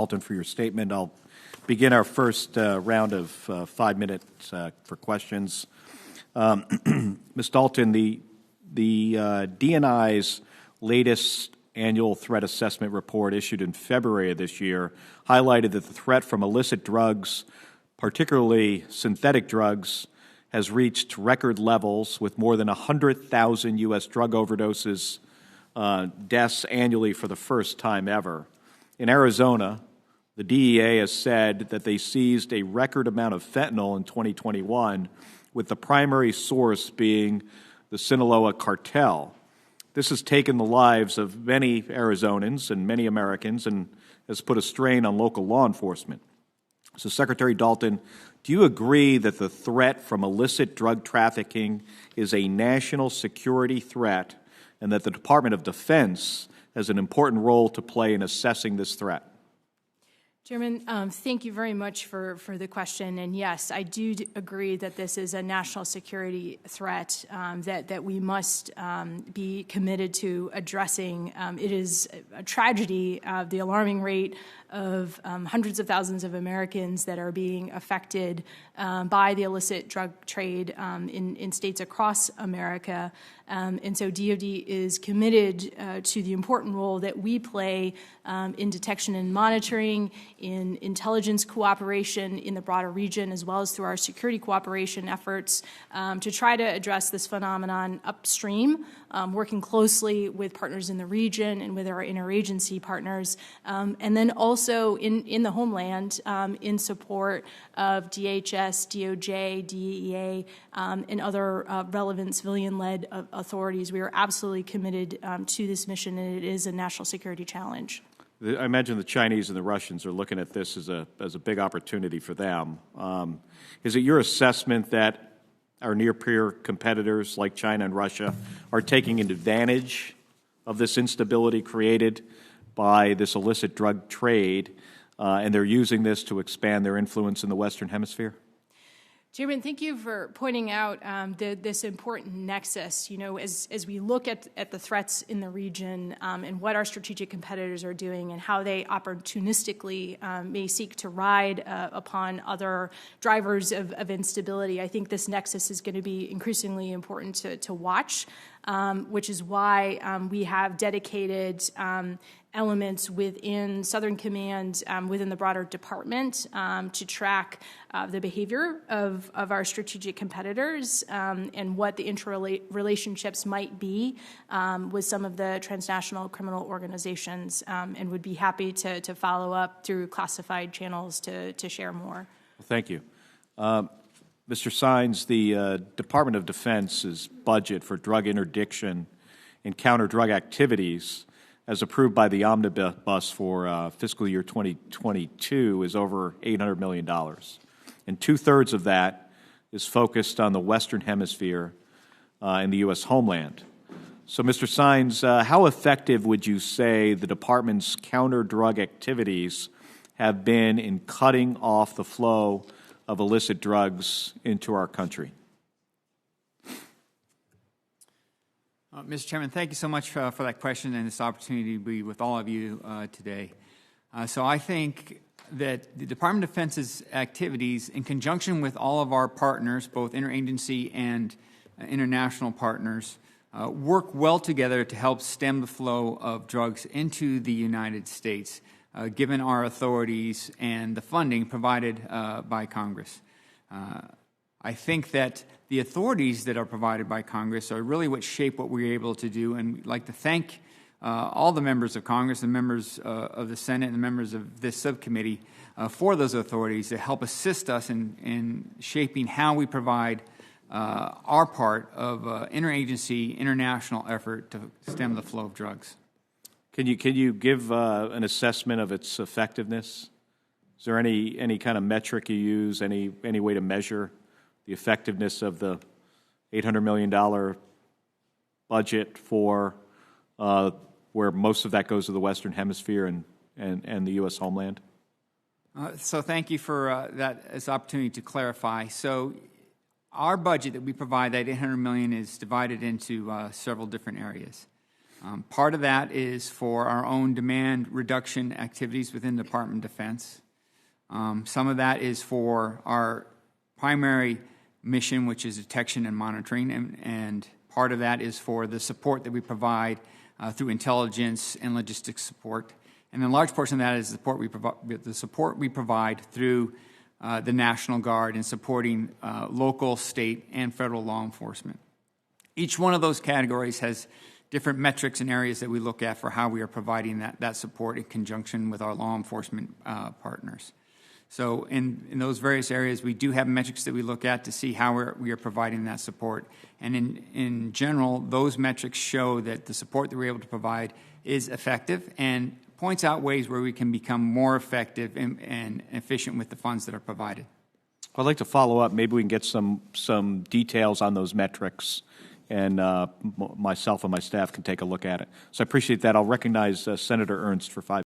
Dalton, for your statement. I'll begin our first round of 5 minutes for questions. Ms. Dalton, the DNI's latest annual threat assessment report issued in February of this year highlighted that the threat from illicit drugs, particularly synthetic drugs, has reached record levels with more than 100,000 U.S. drug overdoses, deaths annually for the first time ever. In Arizona, the DEA has said that they seized a record amount of fentanyl in 2021, with the primary source being the Sinaloa cartel. This has taken the lives of many Arizonans and many Americans and has put a strain on local law enforcement. So, Secretary Dalton, do you agree that the threat from illicit drug trafficking is a national security threat and that the Department of Defense has an important role to play in assessing this threat? Chairman, thank you very much for the question. And yes, I do agree that this is a national security threat that we must be committed to addressing. It is a tragedy, the alarming rate of hundreds of thousands of Americans that are being affected by the illicit drug trade in states across America. And so DOD is committed to the important role that we play in detection and monitoring, in intelligence cooperation in the broader region, as well as through our security cooperation efforts to try to address this phenomenon upstream, working closely with partners in the region and with our interagency partners, and then also in the Homeland in support of DHS, DOJ, DEA, and other relevant civilian-led authorities. We are absolutely committed to this mission, and it is a national security challenge. I imagine the Chinese and the Russians are looking at this as a big opportunity for them. Is it your assessment that our near-peer competitors like China and Russia are taking advantage of this instability created by this illicit drug trade, and they're using this to expand their influence in the Western Hemisphere? Chairman, thank you for pointing out this important nexus. You know, as we look at the threats in the region and what our strategic competitors are doing and how they opportunistically may seek to ride upon other drivers of instability, I think this nexus is going to be increasingly important to watch, which is why we have dedicated elements within Southern Command, within the broader department, to track the behavior of our strategic competitors and what the interrelationships might be with some of the transnational criminal organizations, and would be happy to follow up through classified channels to share more. Well, thank you. Mr. Sines, the Department of Defense's budget for drug interdiction and counter-drug activities, as approved by the omnibus for fiscal year 2022, is over $800 million. And two-thirds of that is focused on the Western Hemisphere and the U.S. Homeland. So, Mr. Sines, how effective would you say the Department's counter-drug activities have been in cutting off the flow of illicit drugs into our country? Mr. Chairman, thank you so much for that question and this opportunity to be with all of you today. So I think that the Department of Defense's activities, in conjunction with all of our partners, both interagency and international partners, work well together to help stem the flow of drugs into the United States, given our authorities and the funding provided by Congress. I think that the authorities that are provided by Congress are really what shape what we're able to do, and we'd like to thank all the members of Congress, the members of the Senate, and the members of this subcommittee for those authorities to help assist us in shaping how we provide our part of interagency, international effort to stem the flow of drugs. Can you give an assessment of its effectiveness? Is there any kind of metric you use, any way to measure the effectiveness of the $800 million budget for where most of that goes to the Western Hemisphere and the U.S. Homeland? So thank you for this opportunity to clarify. So our budget that we provide, that $800 million, is divided into several different areas. Part of that is for our own demand reduction activities within the Department of Defense. Some of that is for our primary mission, which is detection and monitoring, and part of that is for the support that we provide through intelligence and logistics support. And a large portion of that is the support we provide through the National Guard in supporting local, state, and federal law enforcement. Each one of those categories has different metrics and areas that we look at for how we are providing that support in conjunction with our law enforcement partners. So in those various areas, we do have metrics that we look at to see how we are providing that support. And in general, those metrics show that the support that we're able to provide is effective and points out ways where we can become more effective and efficient with the funds that are provided. I'd like to follow up. Maybe we can get some details on those metrics, and myself and my staff can take a look at it. So I appreciate that. I'll recognize Senator Ernst for 5